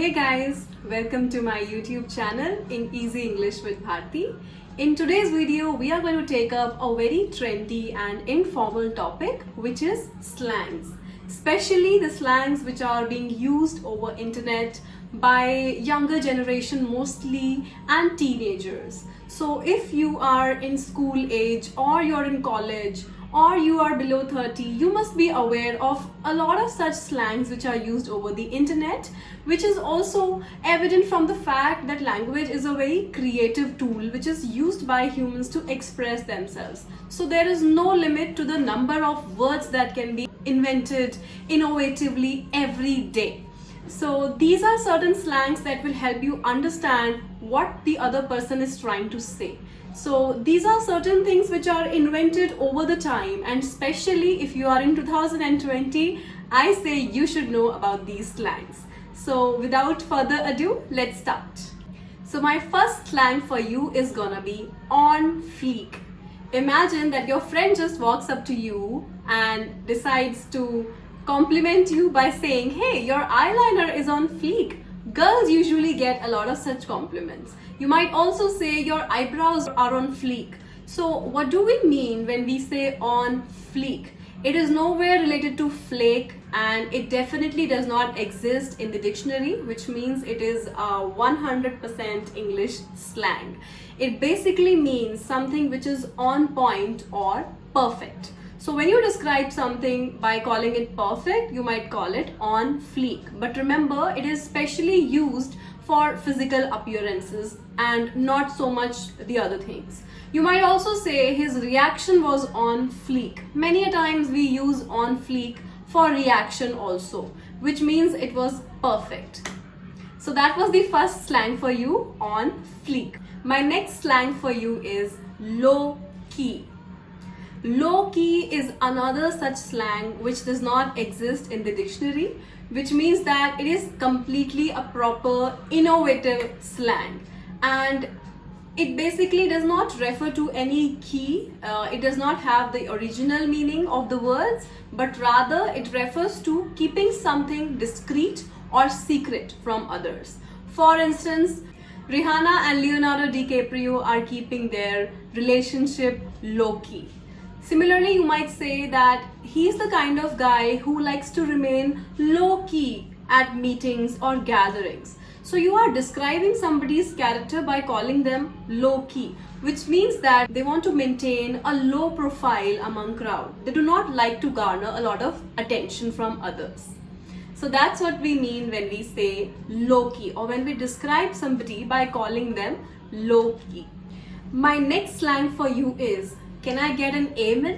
Hey guys, welcome to my YouTube channel in Easy English with Bharti. In today's video, we are going to take up a very trendy and informal topic, which is slangs. Especially the slangs which are being used over internet by younger generation mostly and teenagers. So if you are in school age or you're in college or you are below 30, you must be aware of a lot of such slangs which are used over the internet, which is also evident from the fact that language is a very creative tool which is used by humans to express themselves. So there is no limit to the number of words that can be invented innovatively every day. So these are certain slangs that will help you understand what the other person is trying to say. So these are certain things which are invented over the time, and especially if you are in 2020, I say you should know about these slangs. So without further ado, let's start. So my first slang for you is gonna be on fleek. Imagine that your friend just walks up to you and decides to compliment you by saying, "Hey, your eyeliner is on fleek." Girls usually get a lot of such compliments. You might also say your eyebrows are on fleek. So what do we mean when we say on fleek? It is nowhere related to flake, and it definitely does not exist in the dictionary, which means it is a 100% English slang. It basically means something which is on point or perfect. So when you describe something by calling it perfect, you might call it on fleek. But remember, it is specially used for physical appearances and not so much the other things. You might also say his reaction was on fleek. Many a times we use on fleek for reaction also, which means it was perfect. So that was the first slang for you, on fleek. My next slang for you is low key. Low key is another such slang which does not exist in the dictionary, which means that it is completely a proper innovative slang, and it basically does not refer to any key. It does not have the original meaning of the words, but rather it refers to keeping something discreet or secret from others. For instance, Rihanna and Leonardo DiCaprio are keeping their relationship low key. Similarly, you might say that he's the kind of guy who likes to remain low-key at meetings or gatherings. So you are describing somebody's character by calling them low-key, which means that they want to maintain a low profile among crowd. They do not like to garner a lot of attention from others. So that's what we mean when we say low-key, or when we describe somebody by calling them low-key. My next slang for you is, "Can I get an amen?"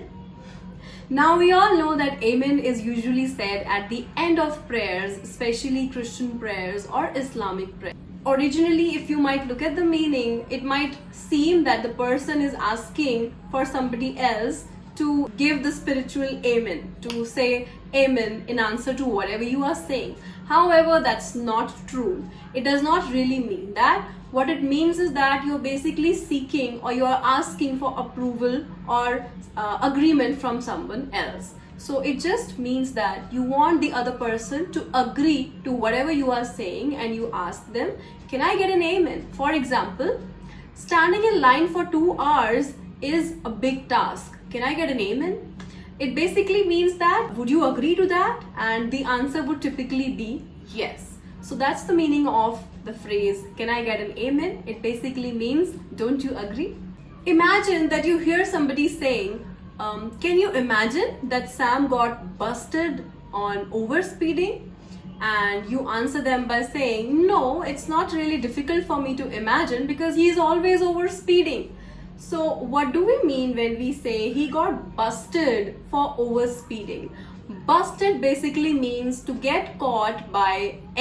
Now we all know that amen is usually said at the end of prayers, especially Christian prayers or Islamic prayers. Originally, if you might look at the meaning, it might seem that the person is asking for somebody else to give the spiritual amen, to say amen in answer to whatever you are saying. However, that's not true. It does not really mean that. What it means is that you're basically seeking or you're asking for approval or agreement from someone else. So it just means that you want the other person to agree to whatever you are saying, and you ask them, "Can I get an amen?" For example, standing in line for 2 hours is a big task. "Can I get an amen?" It basically means that, would you agree to that? And the answer would typically be yes. So that's the meaning of the phrase, "Can I get an amen?" It basically means, don't you agree? Imagine that you hear somebody saying, "Can you imagine that Sam got busted on overspeeding?" And you answer them by saying, "No, it's not really difficult for me to imagine because he's always overspeeding." So what do we mean when we say he got busted for overspeeding? Busted basically means to get caught by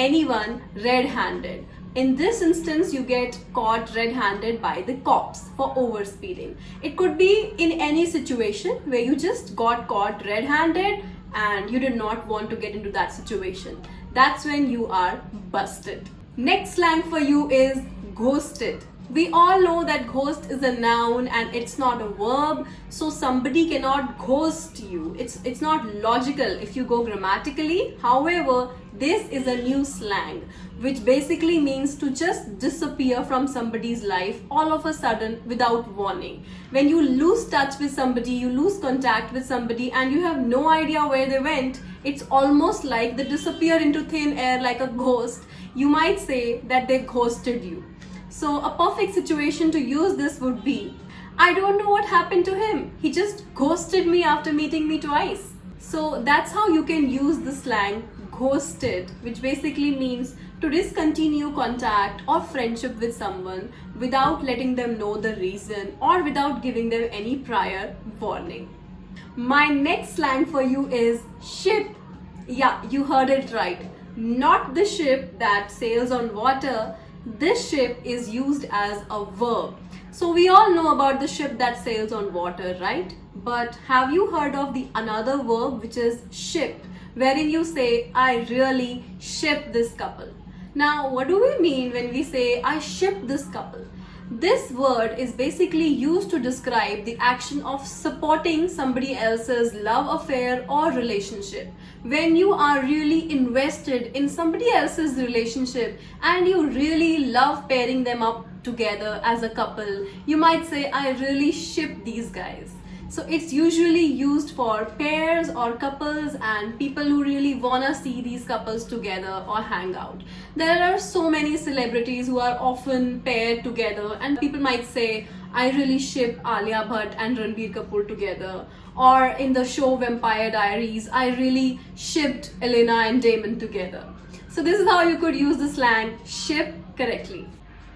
anyone red-handed. In this instance, you get caught red-handed by the cops for overspeeding. It could be in any situation where you just got caught red-handed and you did not want to get into that situation. That's when you are busted. Next slang for you is ghosted. We all know that ghost is a noun and it's not a verb, so somebody cannot ghost you. It's not logical if you go grammatically. However, this is a new slang which basically means to just disappear from somebody's life all of a sudden without warning. When you lose touch with somebody, you lose contact with somebody and you have no idea where they went, it's almost like they disappear into thin air like a ghost. You might say that they ghosted you. So a perfect situation to use this would be, I don't know what happened to him. He just ghosted me after meeting me twice. So that's how you can use the slang ghosted, which basically means to discontinue contact or friendship with someone without letting them know the reason or without giving them any prior warning. My next slang for you is ship. Yeah, you heard it right. Not the ship that sails on water. This ship is used as a verb. So we all know about the ship that sails on water, right? But have you heard of the another verb which is ship, wherein you say, I really ship this couple. Now, what do we mean when we say, I ship this couple? This word is basically used to describe the action of supporting somebody else's love affair or relationship. When you are really invested in somebody else's relationship and you really love pairing them up together as a couple, you might say, I really ship these guys. So it's usually used for pairs or couples and people who really wanna see these couples together or hang out. There are so many celebrities who are often paired together and people might say, I really ship Alia Bhatt and Ranbir Kapoor together. Or in the show Vampire Diaries, I really shipped Elena and Damon together. So this is how you could use the slang ship correctly.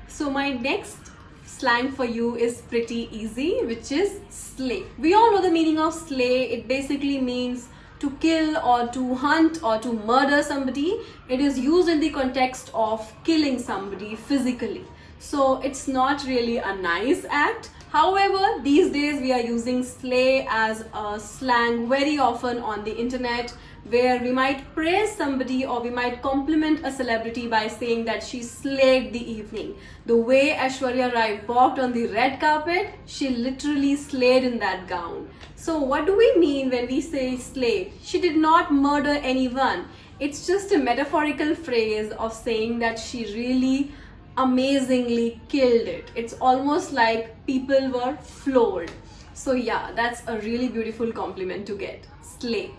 So my next slang for you is pretty easy, which is slay. We all know the meaning of slay. It basically means to kill or to hunt or to murder somebody. It is used in the context of killing somebody physically. So it's not really a nice act. However, these days we are using slay as a slang very often on the internet, where we might praise somebody or we might compliment a celebrity by saying that she slayed the evening. The way Aishwarya Rai walked on the red carpet, she literally slayed in that gown. So what do we mean when we say slay? She did not murder anyone. It's just a metaphorical phrase of saying that she really amazingly killed it. It's almost like people were floored. So yeah, that's a really beautiful compliment to get. Slay.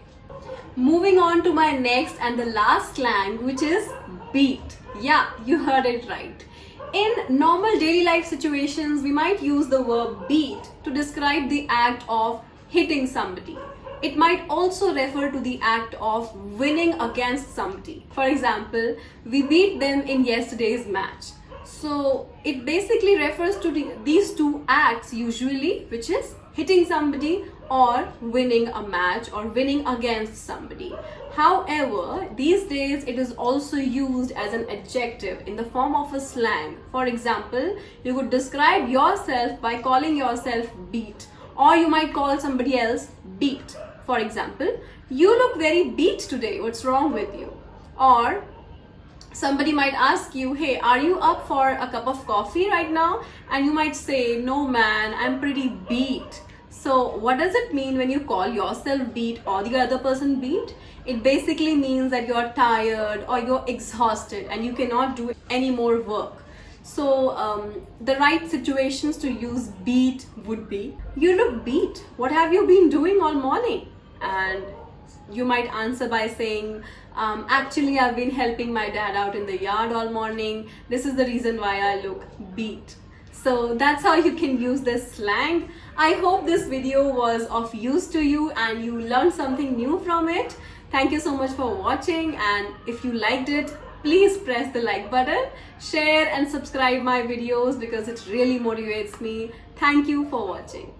Moving on to my next and the last slang, which is beat. Yeah, you heard it right. In normal daily life situations, we might use the verb beat to describe the act of hitting somebody. It might also refer to the act of winning against somebody. For example, we beat them in yesterday's match. So it basically refers to these two acts usually, which is hitting somebody or winning a match or winning against somebody. However, these days it is also used as an adjective in the form of a slang. For example, you could describe yourself by calling yourself beat, or you might call somebody else beat. For example, you look very beat today, what's wrong with you? Or somebody might ask you, hey, are you up for a cup of coffee right now? And you might say, no man, I'm pretty beat. So what does it mean when you call yourself beat or the other person beat? It basically means that you're tired or you're exhausted and you cannot do any more work. So the right situations to use beat would be, you look beat. What have you been doing all morning? And you might answer by saying, actually I've been helping my dad out in the yard all morning. This is the reason why I look beat. So that's how you can use this slang. I hope this video was of use to you and you learned something new from it. Thank you so much for watching, and if you liked it, please press the like button, share and subscribe my videos because it really motivates me. Thank you for watching.